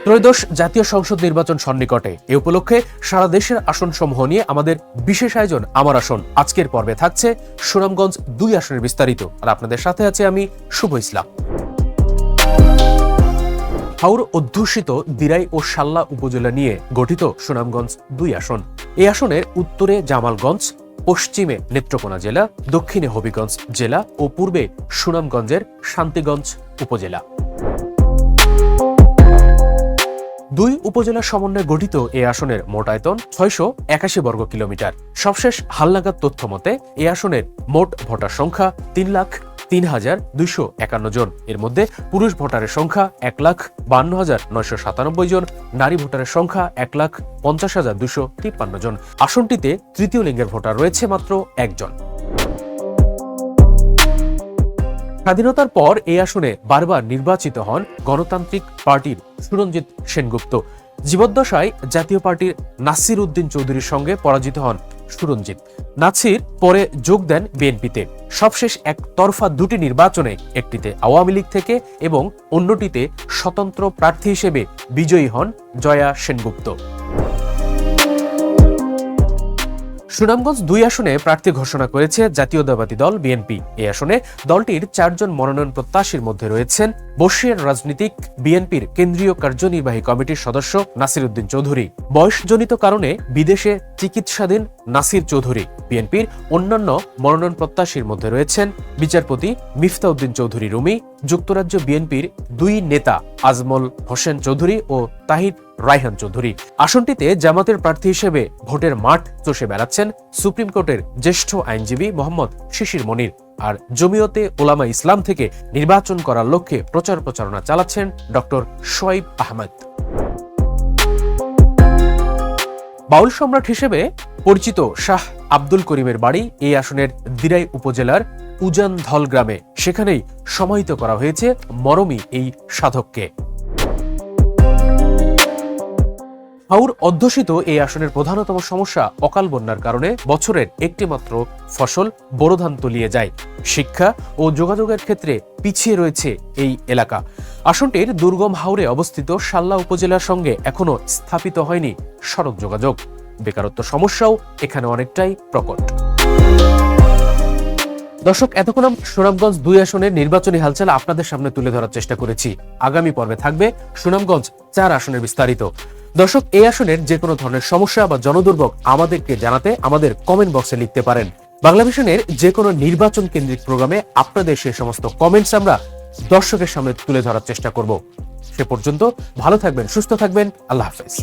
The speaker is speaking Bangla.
ত্রয়োদশ জাতীয় সংসদ নির্বাচন সন্নিকটে এ উপলক্ষে সারা দেশের আসনসমূহ নিয়ে আমাদের বিশেষ আয়োজন আমার আসন। আজকের পর্বে থাকছে সুনামগঞ্জ ২ আসনের বিস্তারিত, আর আপনাদের সাথে আছে আমি শুভ ইসলাম। হাওর অধ্যুষিত দিরাই ও সাল্লা উপজেলা নিয়ে গঠিত সুনামগঞ্জ ২ আসন। এই আসনের উত্তরে জামালগঞ্জ, পশ্চিমে নেত্রকোনা জেলা, দক্ষিণে হবিগঞ্জ জেলা ও পূর্বে সুনামগঞ্জের শান্তিগঞ্জ উপজেলা। ২ উপজেলার সমন্বয়ে গঠিত এই আসনের মোট আয়তন ৬৮১ বর্গ কিলোমিটার। সবশেষ হালনাগাদ তথ্য মতে এই আসনের মোট ভোটার সংখ্যা ৩,০৩,২৫১ জন। এর মধ্যে পুরুষ ভোটারের সংখ্যা ১,৫২,৯৯৭ জন, নারী ভোটারের সংখ্যা ১,৫০,২৫৩ জন। আসনটিতে তৃতীয় লিঙ্গের ভোটার রয়েছে মাত্র ১ জন। স্বাধীনতার পর এই আসনে বারবার নির্বাচিত হন গণতান্ত্রিক পার্টির সুরঞ্জিত সেনগুপ্ত। জীবদ্দশায় জাতীয় পার্টির নাসির উদ্দিন চৌধুরীর সঙ্গে পরাজিত হন সুরঞ্জিত। নাসির পরে যোগ দেন বিএনপিতে। সবশেষ একতরফা ২টি নির্বাচনে, একটিতে আওয়ামী লীগ থেকে এবং অন্যটিতে স্বতন্ত্র প্রার্থী হিসেবে বিজয়ী হন জয়া সেনগুপ্ত। সুনামগঞ্জ ২ আসনে প্রার্থী ঘোষণা করেছে জাতীয়তাবাদী দল বিএনপি। এই আসনে দলটির ৪ জন মনোনয়ন প্রত্যাশীর মধ্যে রয়েছেন বর্ষিয়ান রাজনীতিক, বিএনপির কেন্দ্রীয় কার্যনির্বাহী কমিটির সদস্য নাসির উদ্দিন চৌধুরী, বয়সজনিত কারণে বিদেশে চিকিৎসাধীন নাসির চৌধুরী। বিএনপির অন্যান্য মনোনয়ন প্রত্যাশীর মধ্যে রয়েছেন বিচারপতি মিফতাউদ্দিন চৌধুরী রুমি, যুক্তরাজ্য বিএনপির ২ নেতা আজমল হোসেন চৌধুরী ও তাহির রায়হান চৌধুরী। আসনটিতে জামাতের প্রার্থী হিসেবে ভোটের মাঠ চষে বেড়াচ্ছেন সুপ্রিম কোর্টের জ্যেষ্ঠ আইনজীবী মোহাম্মদ শিশির মনির, আর জমিয়তে ওলামা ইসলাম থেকে নির্বাচন করার লক্ষ্যে প্রচারণা চালাচ্ছেন ডক্টর শোয়েব আহমেদ। বাউল সম্রাট হিসেবে পরিচিত শাহ আব্দুল করিমের বাড়ি এই আসনের দিরাই উপজেলার উজানধল গ্রামে। সেখানেই সমাহিত করা হয়েছে মরমী এই সাধককে। হাওর অধ্যুষিত এই আসনের প্রধানতম সমস্যা অকাল বন্যার কারণে বছরের একটি মাত্র ফসল বোরো ধান তলিয়ে যায়। শিক্ষা ও যোগাযোগের ক্ষেত্রে পিছিয়ে রয়েছে এই এলাকা। আসনটির দুর্গম হাওরে অবস্থিত সাল্লা উপজেলার সঙ্গে এখনো স্থাপিত হয়নি সড়ক যোগাযোগ। বেকারত্ব সমস্যাও এখানে অনেকটাই প্রকট। দর্শক, এতক্ষণ সুনামগঞ্জ ২ আসনের নির্বাচনী হালচাল আপনাদের সামনে তুলে ধরার চেষ্টা করেছি। আগামী পর্বে থাকবে সুনামগঞ্জ ৪ আসনের বিস্তারিত। দর্শক, এই আসনের যে কোনো ধরনের সমস্যা বা জনদুর্ভোগ আমাদেরকে জানাতে আমাদের কমেন্ট বক্সে লিখতে পারেন। বাংলা ভিশনের যে কোনো নির্বাচন কেন্দ্রিক প্রোগ্রামে আপনাদের সেই সমস্ত কমেন্টস আমরা দর্শকের সামনে তুলে ধরার চেষ্টা করব। সে পর্যন্ত ভালো থাকবেন, সুস্থ থাকবেন। আল্লাহ হাফেজ।